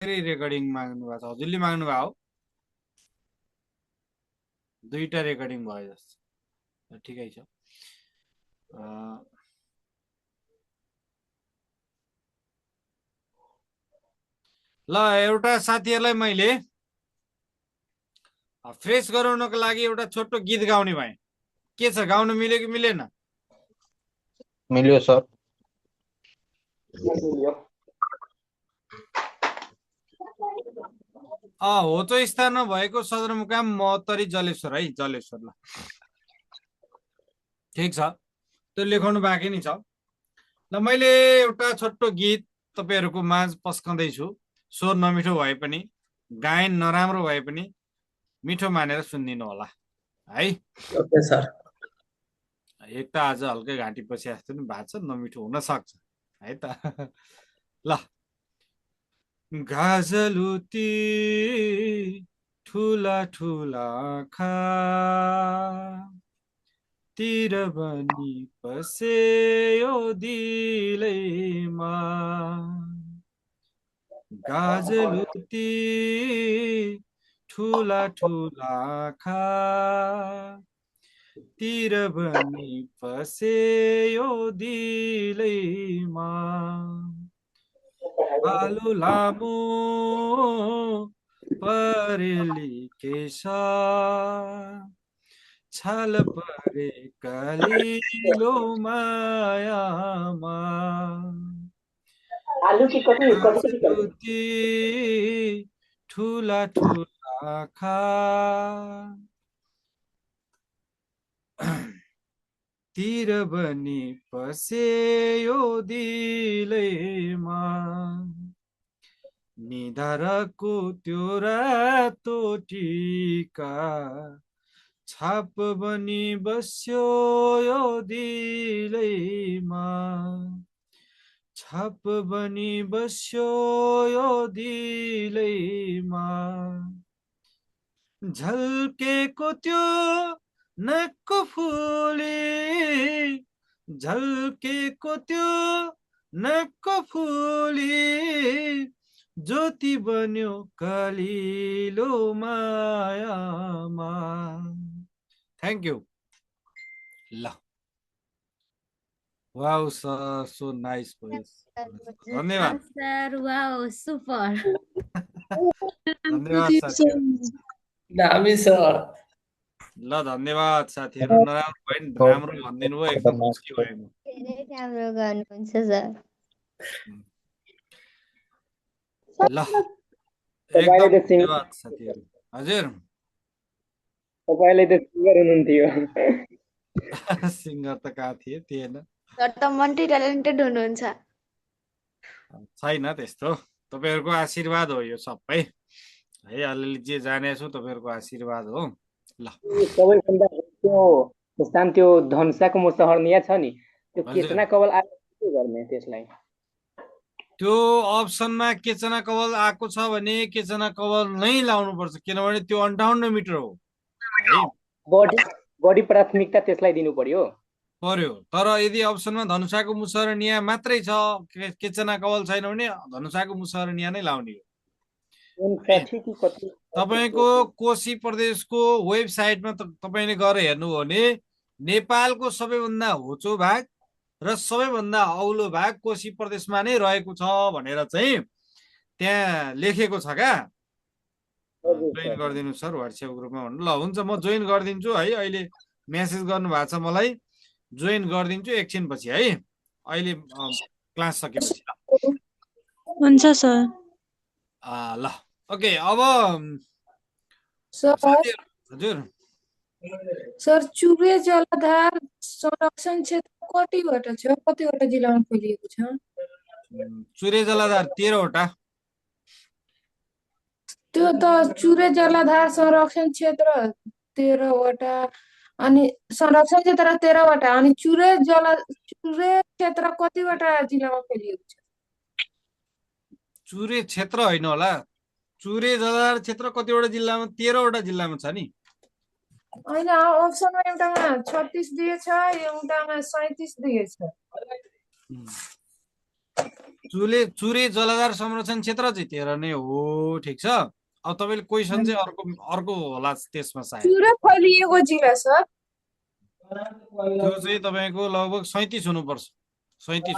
फेरि रेकर्डिङ माग्नु भएको छ, हजुरले माग्नु भएको हो? दुईटा रेकर्डिङ भयो जस्तो, ठिकै छ। ल एउटा साथीहरूलाई मैले फ्रेस गराउनको लागि एउटा छोटो गीत गाउने भएँ। के छ, गाउनु मिल्यो कि मिलेन? मिल्यो सर। होचो स्थानमा भएको सदरमुकाम महोत्तरी जलेश्वर है, जलेश्वर। ल ठिक छ, त्यो लेखाउनु बाँकी नै छ। ल मैले एउटा छोटो गीत तपाईँहरूको माझ पस्काउँदैछु। स्वर नमिठो भए पनि, गायन नराम्रो भए पनि मिठो मानेर सुनिदिनु होला है। Okay sir. एक त आज हल्कै घाँटी पछि जस्तो नि भएको छ, नमिठो हुन सक्छ है त। ल गाजलुती ठुला ठुला खा तिर बनी पसेयो दिलैमा, गाजलुती ठुला ठुला खा तिर बनी पसेयो दिलैमा, आलु लामो परेली केसा छाल परे कलिलो मायामा, गाजलुती ठुला ठुला खा तिर बनी पसेयो दिलैमा, निधारको त्यो रातो टिका छाप बनी बस्यो यो दिलैमा, छाप बनी बस्यो यो दिलैमा, झल्केको त्यो नक्कु फुली, झल्केको त्यो नक्कु फुली, ज्योति बन्यो कलिलो मायामा। Thank you. ल wow sir, so nice voice, धन्यवाद सर। वाउ सुपर, धन्यवाद साथीहरू। दामी सर। ल धन्यवाद साथीहरू। नराम्रो भयो नि, राम्रो भनिदिनु भयो, एकदम खुसी भयो म। धेरै राम्रो गर्नुहुन्छ सर। ल एकदम धन्यवाद साथीहरू। हजुर तपाईले त सिङ्गर हुनुहुन्थ्यो। सिङ्गर त कहाँ थिए, थिएन। सर त मल्टी ट्यालेन्टेड हुनुहुन्छ। छैन त्यस्तो, तपाईँहरूको आशीर्वाद हो यो सबै है। अलिअलि जे जानेको छु तपाईँहरूको आशीर्वाद हो। ल सबैभन्दा त्यो धनुषाको म सहरनिया छ नि, त्यो केचना कवल के गर्ने त्यसलाई? त्यो अप्सनमा केचना कवल आएको छ भने केचना कवल नै लाउनुपर्छ, किनभने त्यो 58 मिटर हो है। बढी प्राथमिकता त्यसलाई दिनु पर्यो। तर यदि अप्सनमा धनुषाको मुसहरनिया मात्रै छ, केचना कवल छैन भने धनुषाको मुसहरनिया नै लाउने हो। तपाईँको कोशी प्रदेशको वेबसाइटमा तपाईँले गएर हेर्नुभयो भने नेपालको सबैभन्दा होचो भाग र सबैभन्दा औलो भाग कोशी प्रदेशमा नै रहेको छ भनेर चाहिँ त्यहाँ लेखेको छ क्या। जोइन गरिदिनु सर व्हाट्सएप ग्रुपमा भन्नु। ल हुन्छ, म जोइन गरिदिन्छु है। अहिले मेसेज गर्नु भएको छ मलाई, जोइन गरिदिन्छु एकछिनपछि है, अहिले क्लास सकेपछि। हुन्छ सर। ल ओके। अब हजुर सर, चुरे जलाधार संरक्षण क्षेत्र कतिवटा छ, कतिवटा जिल्लामा फैलिएको छ? चुरे जलाधार 13 वटा। त्यो त चुरे जलाधार संरक्षण क्षेत्र 13 वटा, अनि संरक्षण क्षेत्र 13 वटा, अनि चुरे क्षेत्र कतिवटा जिल्लामा फैलिएको छ? चुरे क्षेत्र होइन होला, चुरे जलाधार क्षेत्र कतिवटा जिल्लामा? 13 वटा जिल्लामा छ नि। होइन, अप्सनमा एउटामा 36 दिएछ, एउटामा 37 दिएछ। चुरे जलाधार संरक्षण क्षेत्र चाहिँ 13 नै हो। ठिक छ, अब तपाईँले क्वेसन चाहिँ अर्को अर्को होला त्यसमा सायद। चुरे फैलिएको जिल्ला सर। त्यो चाहिँ तपाईँको लगभग 37 हुनुपर्छ। 37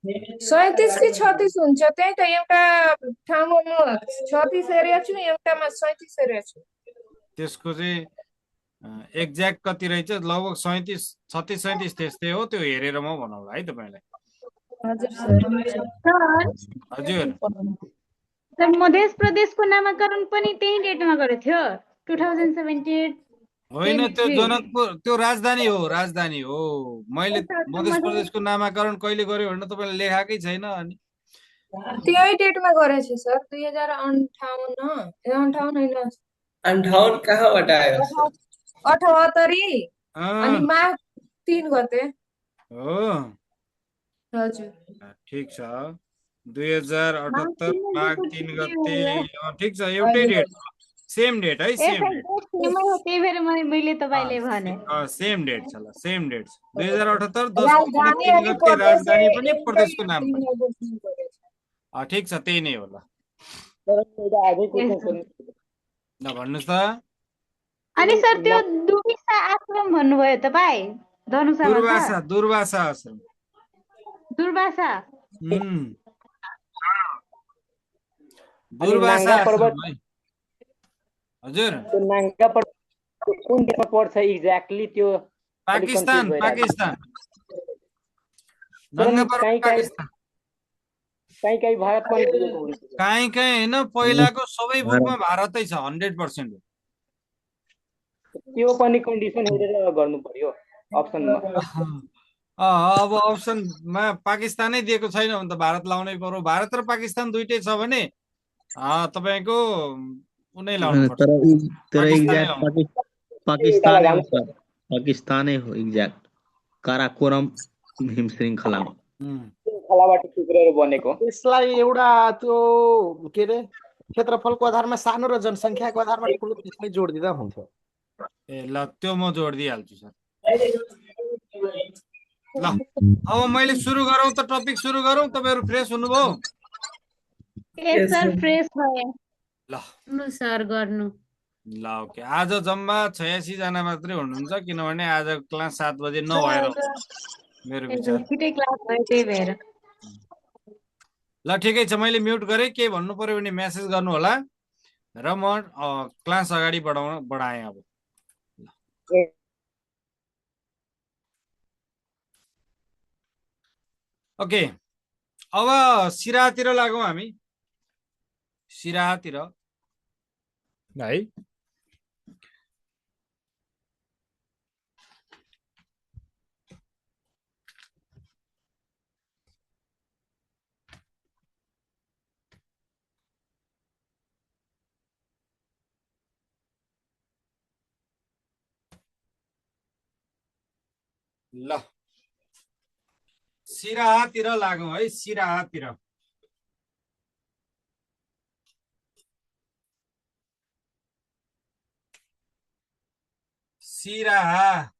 37 कि 36 हुन्छ। त्यही त एउटा ठाउँमा म 36 हेरेको छु, एउटामा 37 हेरेको छु। त्यसको चाहिँ एक्ज्याक्ट कति रहेछ लगभग 36 37 त्यस्तै हो। त्यो हेरेर म भनौँला है तपाईँलाई। हजुर सर। हजुर सर मध्य प्रदेशको नामाकरण पनि त्यही डेटमा गरेको थियो 2078। होइन, त्यो जनकपुर त्यो राजधानी हो, राजधानी हो। मैले मध्य प्रदेशको नामाकरण कहिले गर्यो भनेर तपाईँलाई लेखाएकै छैन। अनि त्यही डेटमा गरेको छु सर, 2058 होइन 58 कहाँबाट आयो सर? 78 अनि अँ, माघ 3 गते। हो हजुर। ठिक छ। 2078 माघ 3 गते। ठिक छ, एउटै डेट, सेम डेट है, सेम डेट। त्यही भएर मैले तपाईँले भने सेम डेट छ ल, सेम डेट छ। 2078 10 राजधानी 3 अनि गते राजधानी पनि एउटै प्रदेशको नाम पनि। दिनमा गरेको छु। ठिक छ, त्यही नै हो ल। तर एउटा अझै क्वेसन सोध्नु। ल भन्नुहोस् त। अनि सर त्यो दुर्वासा आश्रम भन्नुभयो तपाईँ धनुषामा छ दुर्वासा दुर्वासा आश्रम। दुर्वासा। दुर्वासा नाङ्गा पर्वत आश्रम है। हजुर त्यो नाङ्गा पर्वत कुन देशमा पर्छ एक्ज्याक्टली? त्यो पाकिस्तान, पाकिस्तान। तर नङ्गा नि पर्वत पाकिस्तान। कहीँ भारत पनि दिएको हुन्छ। कहीँ कहीँ होइन, पहिलाको सबै बुकमा भारतै छ 100% हो। त्यो पनि कन्डिसन हेरेर गर्नु पर्यो अप्सनमा। अब अप्सनमा पाकिस्तानै दिएको छैन भने त भारत लाउनै पर्यो। भारत र पाकिस्तान दुइटै छ भने तपाईँको उनै लाउनु पर्छ, तर पाकिस्तानै एग्ज्याक्ट लाउनु। पाकिस्तानै हो सर, पाकिस्तानै हो एग्ज्याक्ट। काराकोरम हिम श्रृङ्खलामा श्रृङ्खलाबाट टुक्रेर बनेको। यसलाई एउटा त्यो के अरे क्षेत्रफलको आधारमा सानो र जनसङ्ख्याको आधारमा ठुलो त्यसमै जोड दिँदा हुन्थ्यो। ए ल, त्यो म जोड दिइहाल्छु सर। ल अब मैले सुरु गरौँ त, टपिक सुरु गरौँ। तपाईँहरू फ्रेस हुनुभयो? ए सर फ्रेस भयो ल सर गर्नु। ल ओके। आज जम्मा 86 जना मात्रै हुनुहुन्छ, किनभने आज क्लास 7 बजे नभएर मेरो विचार। छिटै क्लास भयो त्यही भएर। ल ठिकै छ, मैले म्युट गरेँ। के भन्नु पर्यो भने मेसेज गर्नु होला र म क्लास अगाडि बढाएँ। अब ओके, अब सिराहातिर लागौँ हामी। सिराहातिर है। ल सिराहातिर लागौँ है, सिराहातिर। सिराहा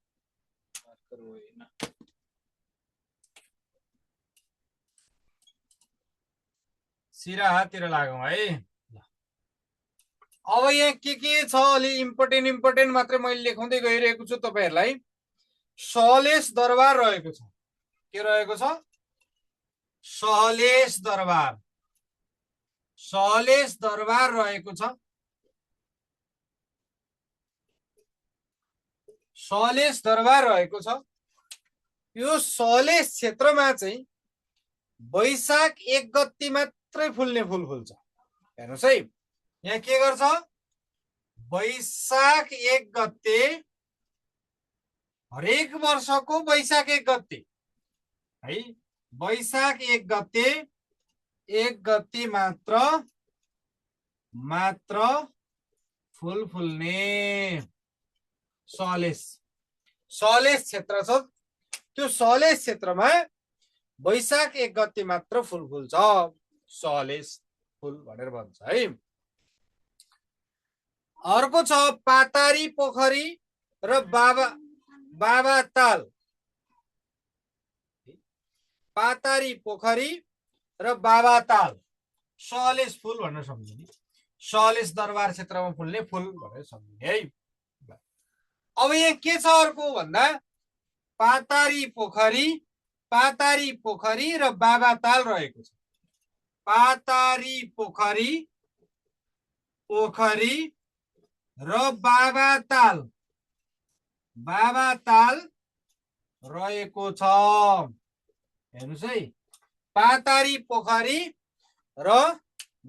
सिराहातिर लागौँ है। अब यहाँ के छ अलि इम्पोर्टेन्ट मात्रै मैले लेखाउँदै गइरहेको छु तपाईँहरूलाई। सहलेश दरबार रहेको छ। के रहेको छ? सहलेश दरबार। सहलेश दरबार रहेको छ। सहलेश दरबार रहेको छ। यो सहलेश क्षेत्रमा चाहिँ वैशाख 1 गते मात्रै फुल्ने फुल फुल्छ। हेर्नुहोस् है, यहाँ के गर्छ? वैशाख 1 गते, हरेक वर्षको वैशाख 1 गते है, वैशाख 1 गते, 1 गते मात्र फुल फुल्ने सहलेश क्षेत्र छ। त्यो सहलेश क्षेत्रमा वैशाख 1 गते मात्र फुल फुल्छ, सहलेश फुल भनेर भन्छ है। अर्को छ पातारी पोखरी र बाबा ताल। पातारी पोखरी र बाबाताल सलेस फुल भनेर सम्झिने सलेस दरबार क्षेत्रमा फुल्ने फुल भनेर सम्झिने है अब यहाँ के छ अर्को भन्दा पातारी पोखरी र बाबाताल रहेको छ पातारी पोखरी र बाबाताल रहेको छ हेर्नुस् है पातारी पोखरी र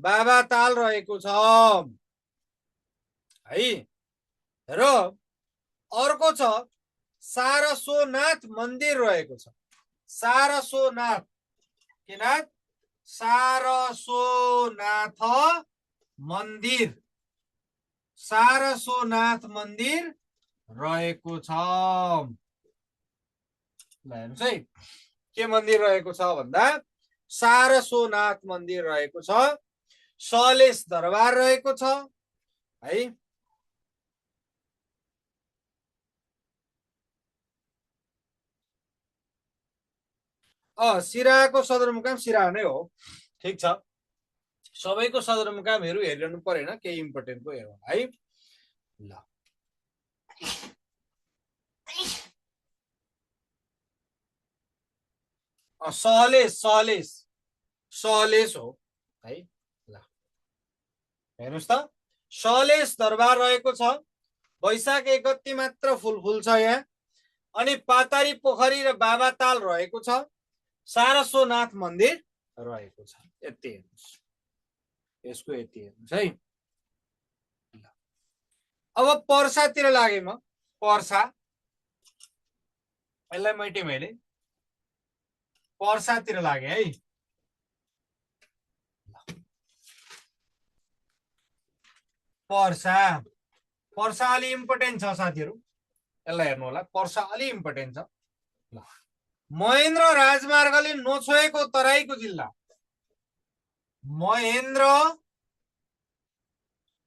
बाबाताल रहेको छ है र अर्को छ सारसोनाथ मन्दिर रहेको छ सारसोनाथ मन्दिर रहेको छ ल हेर्नुस् है के मन्दिर रहेको छ भन्दा सारसोनाथ मन्दिर रहेको छ सलेस दरबार रहेको छ है सिराहाको सदरमुकाम सिराहा नै हो ठीक छ सबैको सदरमुकामहरू हेरिरहनु परेन केही इम्पोर्टेन्टको हेरौँ है ल सलेस हो है ल हेर्नुस् त सलेस दरबार रहेको छ वैशाख 1 गते मात्र फुल फुल्छ यहाँ अनि पातारी पोखरी र बाबाताल रहेको छ सारसोनाथ मन्दिर रहेको छ यति हेर्नुस् यसको यति हेर्नुस् है अब पर्सातिर लागे म पर्सा यसलाई मेटे मैले पर्सातिर लागे है पर्सा अलि इम्पोर्टेन्ट छ साथीहरु यसलाई हेर्नु होला पर्सा अलि इम्पोर्टेन्ट छ ल महेन्द्र राजमार्गले नछोएको तराईको जिल्ला महेन्द्र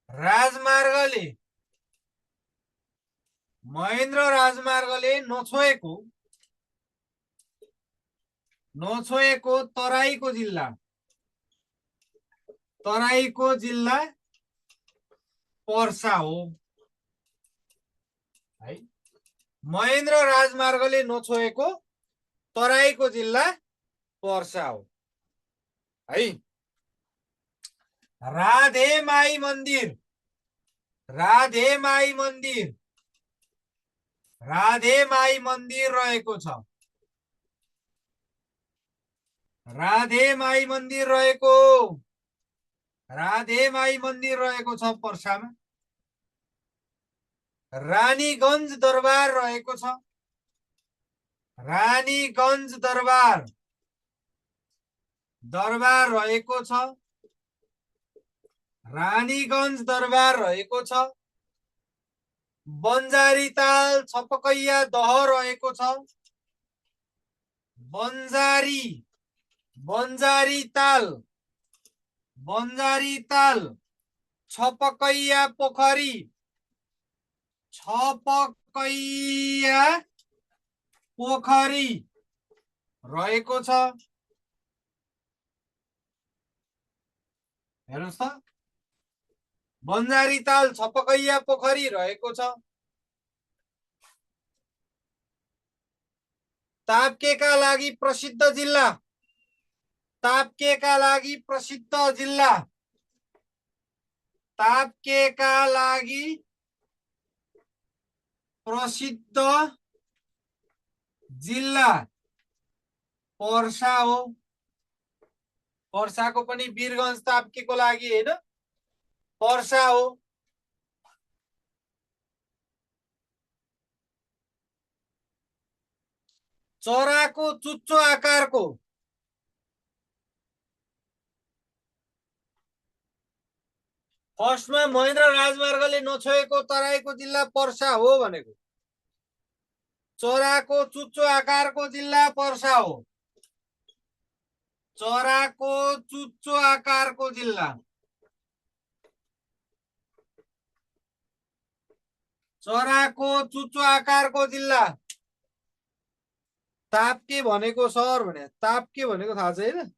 राजमार्गले नछोएको तराईको जिल्ला पर्सा हो है महेन्द्र राजमार्गले नछोएको तराईको जिल्ला पर्सा हो है राधेमाई मन्दिर रहेको छ राधेमाई मन्दिर रहेको छ पर्सामा रानीगञ्ज दरबार रहेको छ रानीगञ्ज दरबार रहेको छ बन्जारीताल छपकैया दह रहेको छ बन्जारीताल छपकैया पोखरी रहेको छ हेर्नुस् त बन्जारीताल छपकैया पोखरी रहेको छ ताप्केका लागि प्रसिद्ध जिल्ला पर्सा हो पर्साको पनि वीरगञ्ज ताप्केको लागि हैन पर्सा हो चराको चुच्चो आकारको फर्स्टमा महेन्द्र राजमार्गले नछोएको तराईको जिल्ला पर्सा हो भनेको चराको चुच्चो आकारको जिल्ला पर्सा हो चराको चुच्चो आकारको जिल्ला ताप्के भनेको सर भने ताप्के भनेको थाहा छैन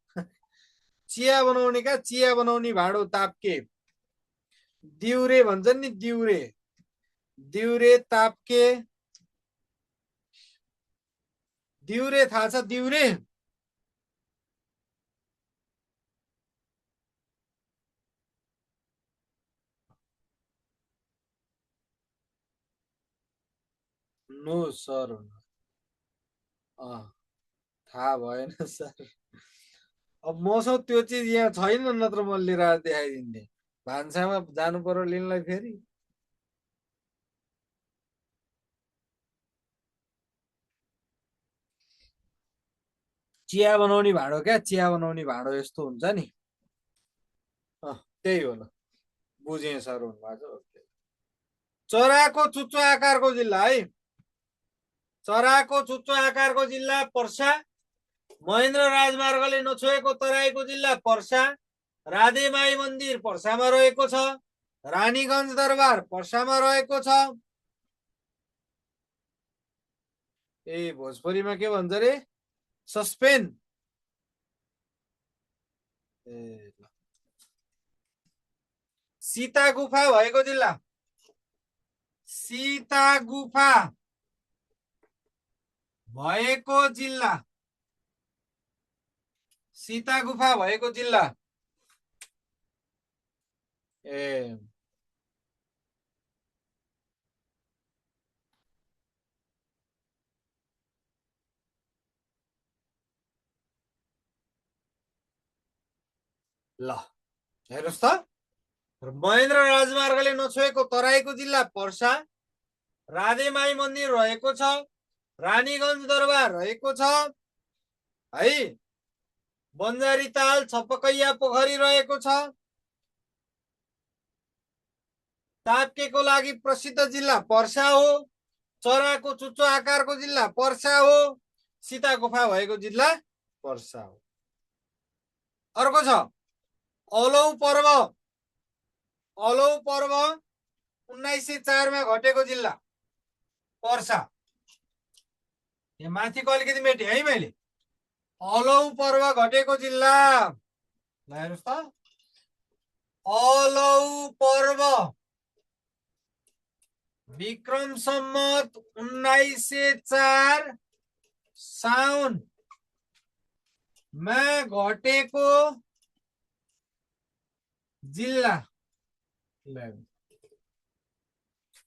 चिया बनाउने का चिया बनाउने भाँडो ताप्के दिउरे भन्छन् नि दिउरे दिउरे ताप्के दिउरे थाहा छ दिउरे नो सर थाहा भएन सर अब मसँग त्यो चिज यहाँ छैन नत्र म लिएर आएर देखाइदिन्थे भान्सामा जानु पर्यो लिनलाई फेरि चिया बनाउने भाँडो क्या चिया बनाउने भाँडो यस्तो हुन्छ नि त्यही हो ल बुझेँ सर भन्नुभएको छ चराको चुच्चो आकारको जिल्ला है चराको चुच्चो आकारको जिल्ला पर्सा महेन्द्र राजमार्गले नछोएको तराईको जिल्ला पर्सा राधेमाई मन्दिर पर्सामा रहेको छ रानीगञ्ज दरबार पर्सामा रहेको छ ए भोजपुरीमा के भन्छ रे सस्पेन ए सीता गुफा भएको जिल्ला सीता गुफा भएको जिल्ला सीता गुफा भएको जिल्ला ए ल हेर्नुस् त महेन्द्र राजमार्गले नछोएको तराईको जिल्ला पर्सा राधेमाई मन्दिर रहेको छ रानीगञ्ज दरबार रहेको छ है बन्जारी ताल छपकैया पोखरी रहेको छ ताप्केको लागि प्रसिद्ध जिल्ला पर्सा हो चराको चुच्चो आकारको जिल्ला पर्सा हो सीता गुफा भएको जिल्ला पर्सा हो अर्को छ अलौ पर्व 1904 मा घटेको जिल्ला पर्सा यहाँ माथिको अलिकति मेटे है मैले अलौ पर्व घटेको जिल्ला ल हेर्नुस् त अलौ पर्व विक्रम सम्मत 1904 साउन मा घटेको जिल्ला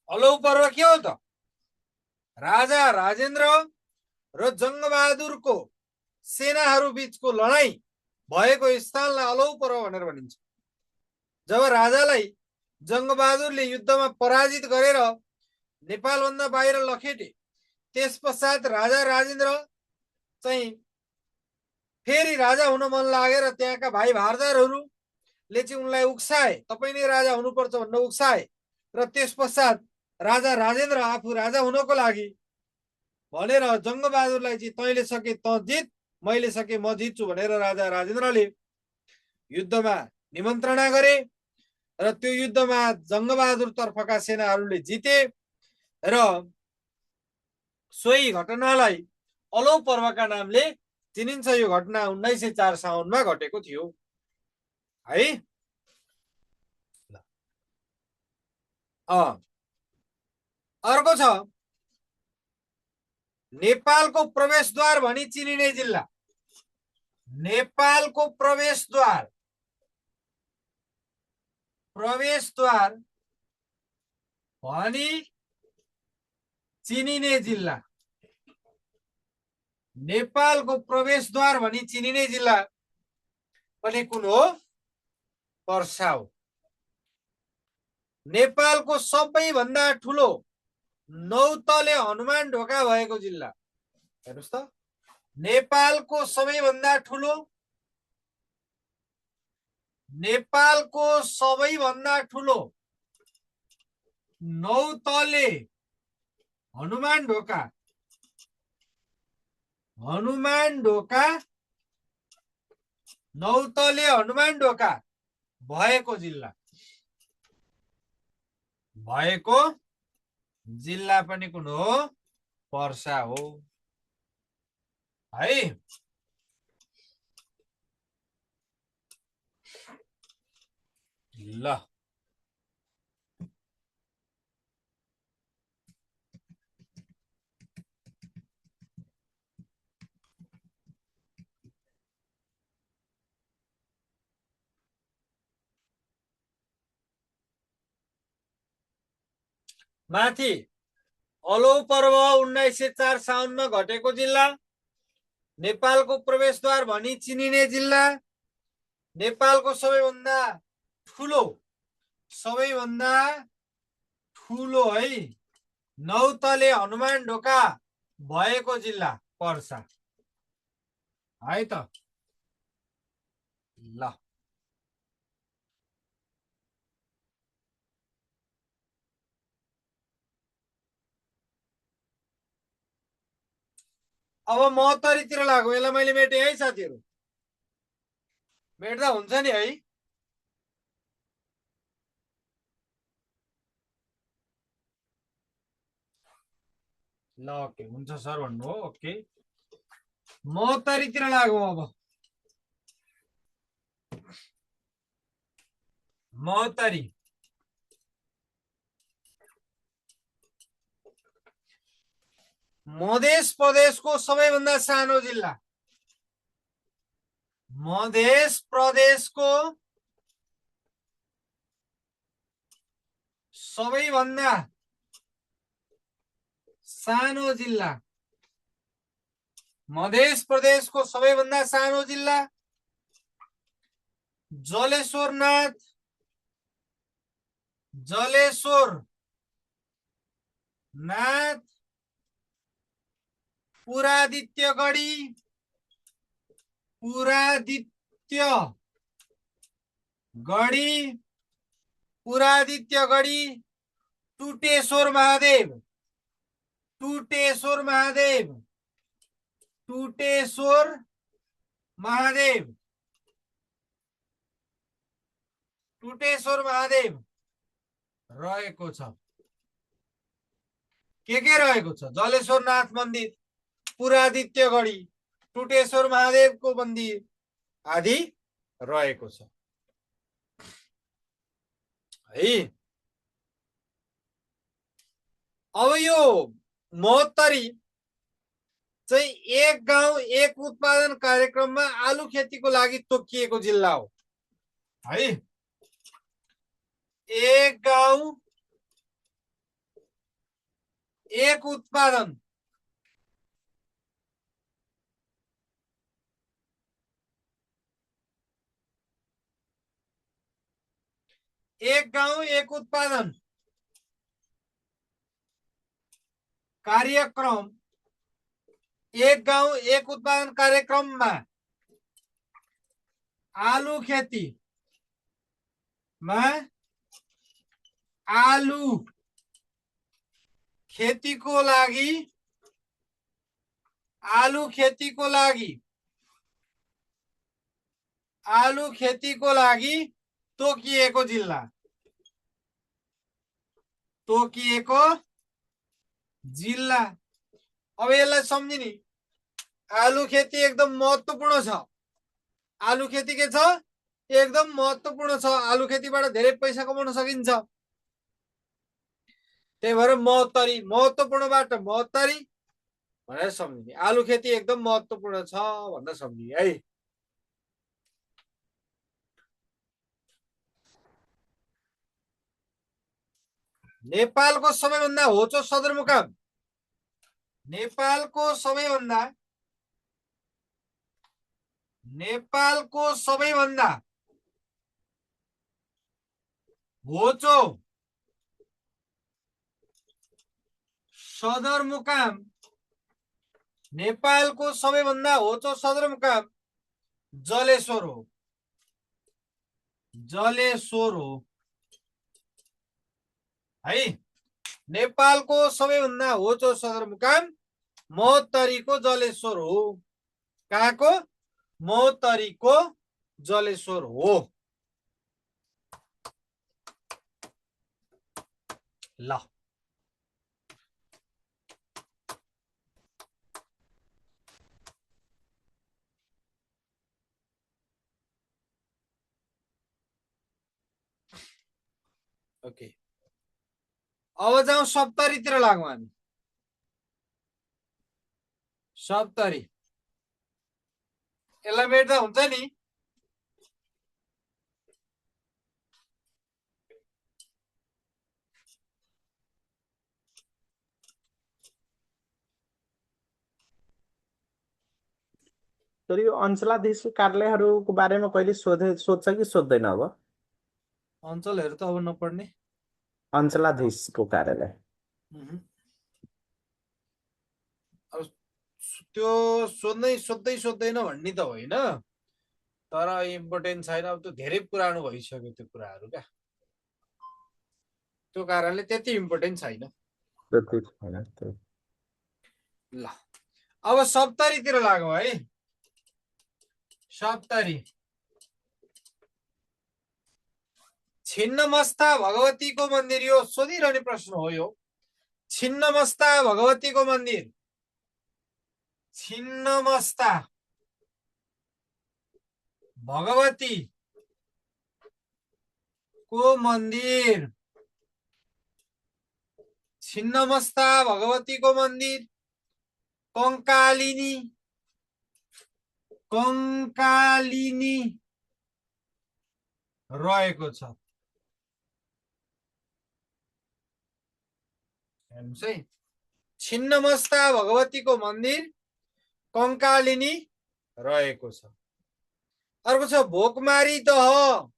अलौ पर्व के हो त राजा राजेन्द्र र जङ्गबहादुरको सेनाहरू बीचको लडाई भएको स्थानलाई अलौ पर्व भनेर भनिन्छ जब राजालाई जङ्गबहादुरले युद्धमा पराजित गरेर नेपालभन्दा बाहिर लखेटे त्यस पश्चात राजा राजेन्द्र चाहिँ फेरि राजा हुन मन लागेर त्यहाँका भाइ भारदारहरूले चाहिँ उनलाई उक्साए तपाईँ नै राजा हुनुपर्छ भनेर उक्साए र त्यस पश्चात राजा राजेन्द्र आफू राजा हुनको लागि भनेर जङ्गबहादुरलाई चाहिँ तैँले सके त जित मैले सके म जित्छु भनेर राजा राजेन्द्रले युद्धमा निमन्त्रणा गरे र त्यो युद्धमा जङ्गबहादुर तर्फका सेनाहरूले जिते र सोही घटनालाई अलौ पर्वका नामले चिनिन्छ यो घटना 1904 साउनमा घटेको थियो है अर्को छ नेपालको प्रवेशद्वार भनी चिनिने जिल्ला नेपालको प्रवेशद्वार भनी चिनिने जिल्ला नेपालको प्रवेशद्वार भनी चिनिने जिल्ला पनि कुन हो पर्सा हो नेपालको सबैभन्दा ठुलो नौतले हनुमान ढोका भएको जिल्ला हेर्नुस् त नेपालको सबैभन्दा ठुलो नौतले हनुमान ढोका भएको जिल्ला पनि कुन हो पर्सा हो है। ल माथि अलौ पर्व 1904 साउनमा घटेको जिल्ला, नेपालको प्रवेशद्वार भनी चिनिने जिल्ला, नेपालको सबैभन्दा ठुलो है नौतले हनुमान ढोका भएको जिल्ला पर्सा है त। ल अब महोत्तरीतिर लागौँ। यसलाई मैले मेटेँ है साथीहरू, मेट्दा हुन्छ नि है। ल ओके हुन्छ सर भन्नु हो। ओके महोत्तरीतिर लागौँ अब। महोत्तरी मधेस प्रदेशको सबैभन्दा सानो जिल्ला, मधेस प्रदेशको सबैभन्दा सानो जिल्ला, मधेस प्रदेशको सबैभन्दा सानो जिल्ला, जलेश्वरनाथ पुरादित्यगढी टुटेश्वर महादेव रहेको छ। के रहेको छ? जलेश्वरनाथ मन्दिर, पुरादित्यगढी, टुटेश्वर महादेवको मन्दिर आदि रहेको छ है। अब यो महोत्तरी चाहिँ एक गाउँ एक उत्पादन कार्यक्रममा आलु खेतीको लागि तोकिएको जिल्ला हो है। एक गाउँ एक उत्पादन, एक गाउँ एक उत्पादन कार्यक्रम, एक गाउँ एक उत्पादन कार्यक्रममा आलु खेतीको लागि तोकिएको जिल्ला, अब यसलाई सम्झिने, आलु खेती एकदम महत्त्वपूर्ण छ। आलु खेती के छ? एकदम महत्त्वपूर्ण छ। आलु खेतीबाट धेरै पैसा कमाउन सकिन्छ। त्यही भएर महोत्तरी, महत्त्वपूर्णबाट महोत्तरी भनेर सम्झिने। आलु खेती एकदम महत्त्वपूर्ण छ भनेर सम्झिने है। नेपालको सबैभन्दा होचो सदरमुकाम, नेपालको सबैभन्दा होचो सदरमुकाम, नेपालको सबैभन्दा होचो सदरमुकाम जलेश्वर हो है। नेपालको सबैभन्दा होचो सदरमुकाम महोत्तरीको जलेश्वर हो। कहाँको? महोत्तरीको जलेश्वर हो। ल ओके अब जाउँ सप्तरीतिर लागौँ हामी सप्तरी यसलाई मेट्दा हुन्छ नि तर यो अञ्चलाधीश कार्यालयहरूको बारेमा कहिले सोध्छ कि सोध्दैन अब अञ्चलहरू त अब नपढ्ने अञ्चलाधीशको कार्यालय अब त्यो सोध्दैन भन्ने त होइन तर इम्पोर्टेन्ट छैन अब त्यो धेरै पुरानो भइसक्यो त्यो कुराहरू क्या त्यो कारणले त्यति इम्पोर्टेन्ट छैन ल अब सप्तरीतिर लागौँ है सप्तरी छिन्नमस्ता भगवतीको मन्दिर यो सोधिरहने प्रश्न हो यो छिन्नमस्ता भगवतीको मन्दिर छिन्नमस्ता भगवती को मन्दिर छिन्नमस्ता भगवतीको मन्दिर कंकालिनी रहेको छ हेर्नुस् है छिन्नमस्ता भगवतीको मन्दिर कंकालिनी रहेको छ अर्को छ भोकमारी दह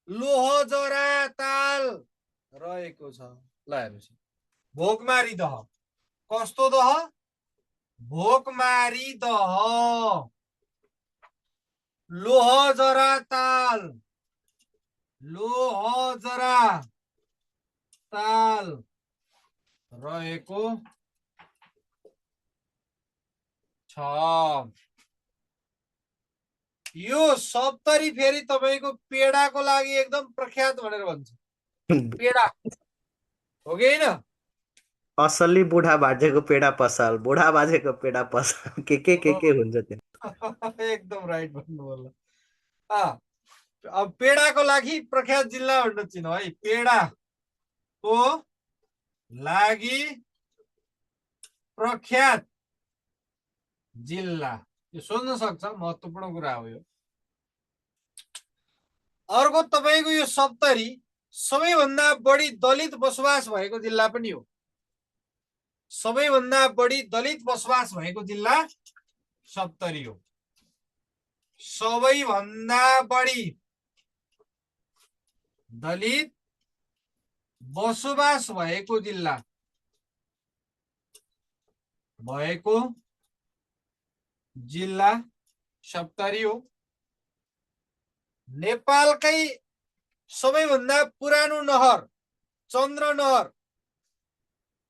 लोहजरा ताल रहेको छ ल हेर्नुस् भोकमारी दह कस्तो दह भोकमारी दह लोहजरा ताल रहेको छ यो सप्तरी फेरि तपाईको पेडाको लागि एकदम प्रख्यात भनेर भन्छ पेडा हो कि हैन असली बुढा बाजेको पेडा पसल बुढा बाजेको पेडा पसल के हुन्छ त्यो एकदम राइट भन्नु होला अब पेडाको लागि प्रख्यात जिल्ला भन्न चिनो है पेडाको लागि प्रख्यात जिल्ला यो सोध्न सक्छ महत्त्वपूर्ण कुरा हो यो अर्को तपाईको यो सप्तरी सबैभन्दा बढी दलित बसोबास भएको जिल्ला पनि हो सबैभन्दा बढी दलित बसोबास भएको जिल्ला सप्तरी हो सबैभन्दा बढी दलित बसोबास भएको जिल्ला सप्तरी हो नेपालकै सबैभन्दा पुरानो नहर चन्द्र नहर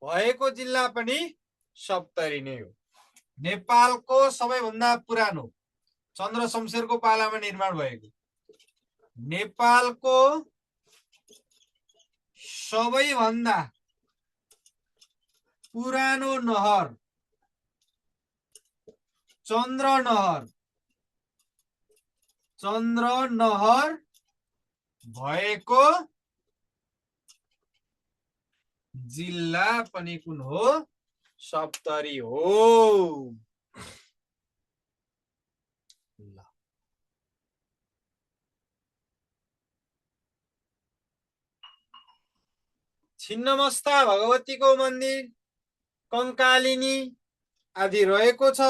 भएको जिल्ला पनि सप्तरी नै हो नेपालको सबैभन्दा पुरानो चन्द्र शमशेरको पालामा निर्माण भएको नेपालको सबैभन्दा पुरानो नहर चन्द्र नहर भएको जिल्ला पनि कुन हो सप्तरी हो छिन्नमस्ता भगवतीको मन्दिर कंकालिनी आदि रहेको छ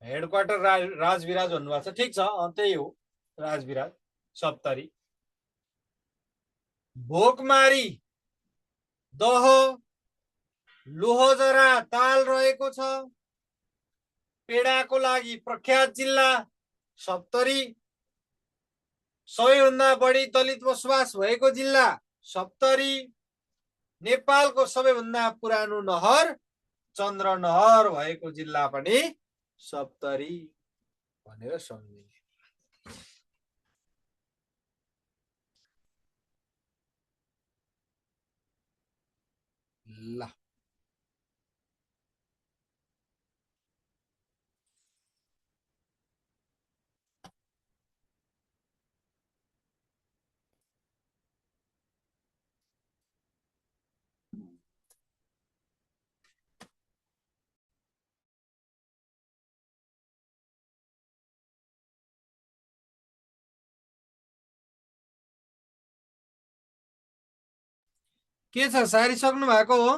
हेडक्वार्टर राजविराज भन्नुभएको छ ठीक छ त्यही हो राजविराज सप्तरी भोकमारी दह लोहजरा ताल रहेको छ पेडाको लागि प्रख्यात जिल्ला सप्तरी सबैभन्दा बढी दलित बसोबास भएको जिल्ला सप्तरी नेपालको सबैभन्दा पुरानो नहर चन्द्र नहर भएको जिल्ला पनि सप्तरी भनेर सम्झिने ल के छ सारिसक्नु भएको हो?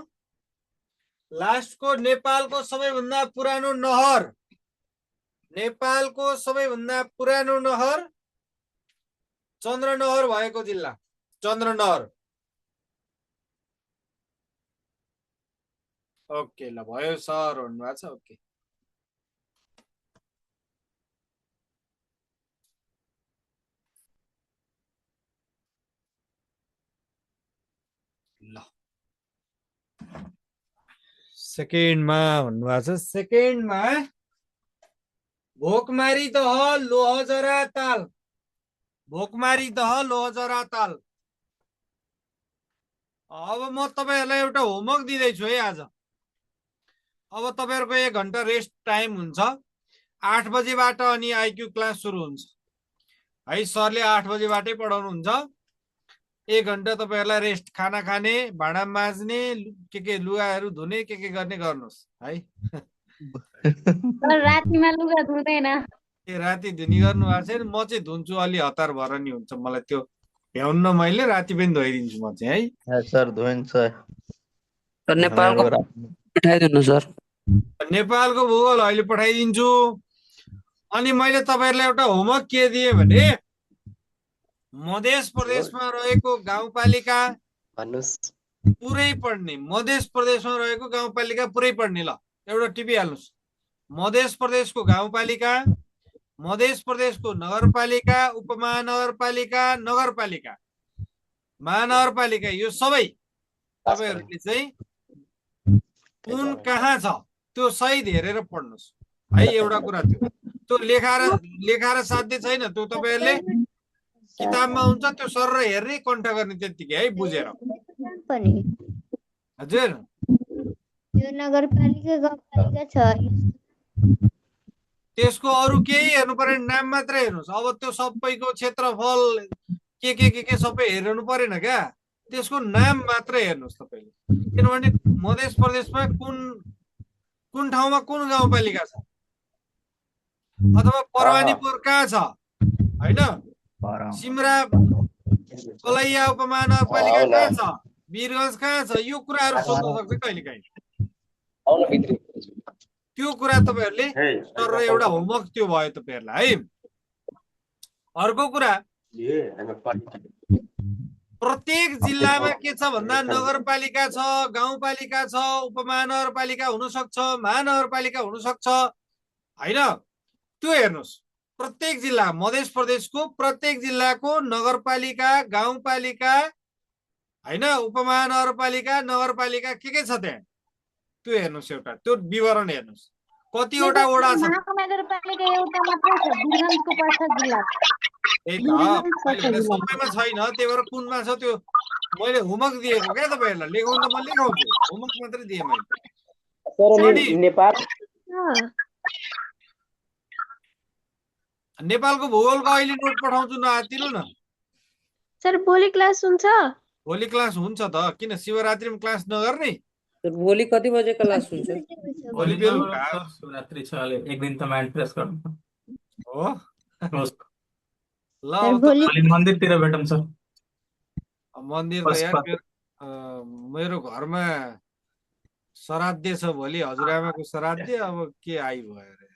लास्टको नेपालको सबैभन्दा पुरानो नहर, नेपालको सबैभन्दा पुरानो नहर चन्द्रनहर भएको जिल्ला, चन्द्रनहर। ओके ल भयो सर भन्नुभएको छ। ओके ल सेकेन्डमा भन्नुभएको छ। सेकेन्डमा भोकमारी दह लोहजरा ताल, भोकमारी दह लोहजरा ताल। अब म तपाईहरुलाई एउटा होमवर्क दिँदैछु है आज। अब तपाईहरुको 1 घण्टा रेस्ट टाइम हुन्छ। 8 बजेबाट अनि आईक्यू क्लास सुरु हुन्छ है। सरले 8 बजेबाटै पढाउनुहुन्छ। 1 घण्टा तपाईहरुलाई रेस्ट, खाना खाने, भाँडा माझ्ने, के लुगाहरू धुने, के गर्ने गर्नुस् है। रातिमा लुगा धुँदैन। ए राति धुनी गर्नु भएको छैन? म चाहिँ धुन्छु, अलि हतार भएर नि हुन्छ। मलाई त्यो भ्याउन्न, मैले राति पनि धोइदिन्छु म चाहिँ है। सर धोइन्छ। नेपालको पठाइदिनु सर। नेपालको भूगोल अहिले पठाइदिन्छु। अनि मैले तपाईहरुलाई एउटा होमवर्क के दिएँ भने मध्य प्रदेशमा रहेको गाउँपालिका पुरै पढ्ने, मध्य प्रदेशमा रहेको गाउँपालिका पुरै पढ्ने। ल एउटा टिपिहाल्नुस्। मध्य प्रदेशको गाउँपालिका, मध्य प्रदेशको नगरपालिका, उपमहानगरपालिका, नगरपालिका, महानगरपालिका, यो सबै तपाईहरुले चाहिँ कुन कहाँ छ त्यो सही हेरेर पढ्नुस् है। एउटा कुरा त्यो लेखाएर साध्य छैन। त्यो तपाईहरुले किताबमा हुन्छ, त्यो सर हेर्ने, कण्ठ गर्ने त्यतिकै है, बुझेर। हजुर यो नगरपालिका गाउँपालिका छ, त्यसको अरु केही हेर्नु परेन, नाम मात्र हेर्नुस्। अब त्यो सबैको क्षेत्रफल के सबै हेर्नु परेन क्या, त्यसको नाम मात्र हेर्नुस् तपाईले। किनभने मध्य प्रदेशमा कुन ठाउँमा कुन गाउँपालिका छ, अथवा परवानीपुर कहाँ छ हैन, सिमरा कलैया उपमहानगरपालिका कहाँ छ, वीरगञ्ज कहाँ छ, यो कुराहरु सोध्न सक्छ कहिलेकाहीँ। त्यो कुरा तपाईहरुले सर एउटा होमवर्क त्यो भयो तपाईहरुलाई है। अर्को कुरा, प्रत्येक जिल्लामा के छ भन्दा नगरपालिका छ, गाउँपालिका छ, उपमहानगरपालिका हुन सक्छ, महानगरपालिका हुन सक्छ हैन। त्यो हेर्नुस्। प्रत्येक जिल्ला, मध्य प्रदेशको प्रत्येक जिल्लाको नगरपालिका, गाउँपालिका हैन, उपमहानगरपालिका, नगरपालिका के छ त्यहाँ, त्यो हेर्नुस्। एउटा त्यो विवरण हेर्नुस्। कतिवटा वडा छ? महानगरपालिका एउटा मात्रै छ, वीरगञ्जको पर्छ जिल्ला। सबैमा छैन, त्यही भएर कुनमा छ त्यो मैले होमवर्क दिएको क्या तपाईहरुलाई। लेखाउन त म लेखाउँछु, होमवर्क मात्रै दिएँ मैले। नेपालको भूगोलको अहिले नोट पठाउँछु, नआतिनु न। सर भोलि क्लास हुन्छ? भोलि क्लास हुन्छ त, किन शिवरात्रिमा क्लास नगर्ने? भोलि कति बजे क्लास हुन्छ? भोलि बेलुका शिवरात्रि छ, एक दिन त माइन्ड फ्रेस गर्नु हो। ल भोलि मन्दिरतिर भेटौँ सर। मन्दिर त यार मेरो घरमा श्राद्ध छ भोलि, हजुरआमाको श्राद्ध। अब के आइभयो अरे।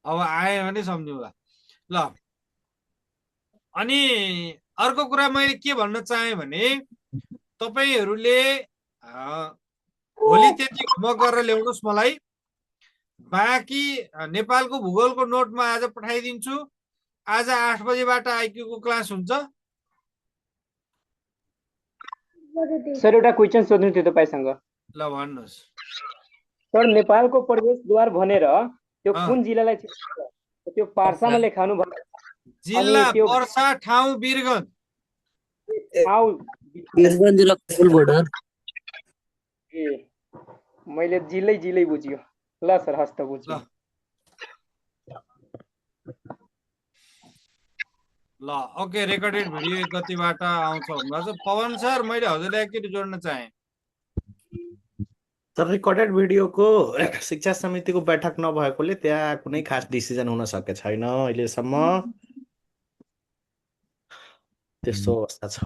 अब आयो भने सम्झौला। ल अनि अर्को कुरा मैले के भन्न चाहे भने तपाईहरुले भोलि त्यति होमवर्क गरेर ल्याउनुस् मलाई। बाँकी नेपालको भूगोलको नोट म आज पठाइदिन्छु। आज 8 बजेबाट आईक्यू को क्लास हुन्छ। सर एउटा क्वेशन सोध्नु थियो तपाईसँग। ल भन्नुस्। सर नेपालको प्रवेशद्वार भनेर त्यो कुन जिल्लालाई त्यो पार्सामा लेखाउनु भयो? जिल्ला पर्सा, ठाउँ वीरगञ्ज। वीरगञ्ज जिल्ला फुल बोर्डर। ए मैले जिल्लै बुझियो। ल सर हस्त बुझ्यो। ल ओके, रेकर्डेड भिडियो कतिबाट आउँछ भन्नुहुन्छ पवन सर। मैले हजुरलाई एकचोटि जोड्न चाहे। सर रेकर्डेड भिडियोको शिक्षा समितिको बैठक नभएकोले त्यहाँ कुनै खास डिसिजन हुन सकेको छैन अहिलेसम्म। त्यस्तो अवस्था छ।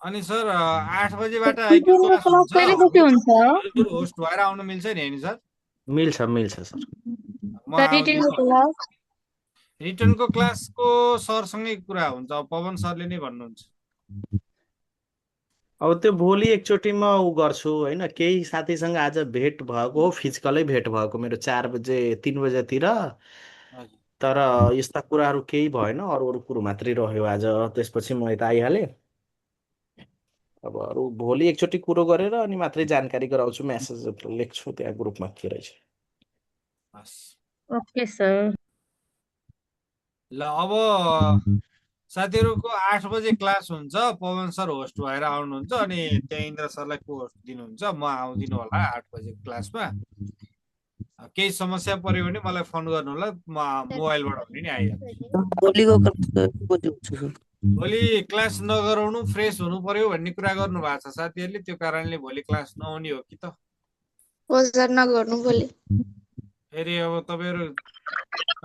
अनि सर 8 बजेबाट आइक्यू रिटर्नको क्लास क्लास हुन्छ कहिलेदेखि हुन्छ हजुर होस्ट भएर आउनु मिल्छ नि हैन सर मिल्छ मिल्छ सर। म सर रिटर्नको क्लास रिटर्नको क्लासको सरसँगै कुरा हुन्छ पवन सरले नै भन्नुहुन्छ अब त्यो भोलि एकचोटि म उ गर्छु होइन, केही साथीसँग आज भेट भएको हो, फिजिकलै भेट भएको मेरो 4 बजे 3 बजेतिर। हजुर तर यस्ता कुराहरू केही भएन, अरू अरू कुरो मात्रै रह्यो आज। त्यसपछि म यता आइहालेँ। अब अरू भोलि एकचोटि कुरो गरेर अनि मात्रै जानकारी गराउँछु, मेसेज लेख्छु त्यहाँ ग्रुपमा के रहेछ। हस् ओके सर ल अब साथीहरूको 8 बजे क्लास हुन्छ पवन सर होस्ट भएर आउनुहुन्छ अनि त्यहाँ इन्द्र सरलाई को होस्ट दिनुहुन्छ म आउँदिनु होला 8 बजे क्लासमा केही समस्या पर्यो भने मलाई फोन गर्नु होला म मोबाइलबाट पनि नि आइहाल्छु भोलिको क्लास कति बजे हुन्छ सर? भोलि क्लास नगराउनु फ्रेस हुनु पर्यो भन्ने कुरा गर्नु भएको छ साथीहरूले त्यो कारणले भोलि क्लास नहुने हो कि त हो सर नगर्नु भोलि फेरि अब तपाईँहरू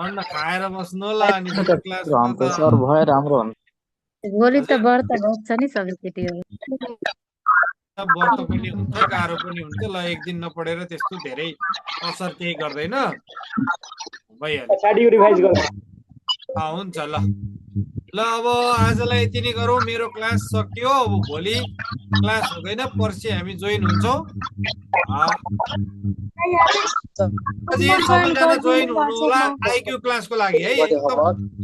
ठन्डा खाएर बस्नु होला अनि फेरि क्लासमा त सर भयो राम्रो हुन्छ। भोलि त व्रत बस्छ नि सबै केटीहरू व्रत पनि हुन्छ गाह्रो पनि हुन्छ ल एक दिन नपढेर त्यस्तो धेरै असर केही गर्दैन भइहाल्यो पछाडि रिभाइज गर्नु। हुन्छ ल ल अब आजलाई यति नै गरौँ मेरो क्लास सकियो अब भोलि क्लास हुँदैन पर्सि हामी जोइन हुन्छौँ सबैजना जोइन हुनु होला आइक्यू क्लासको लागि है एकदम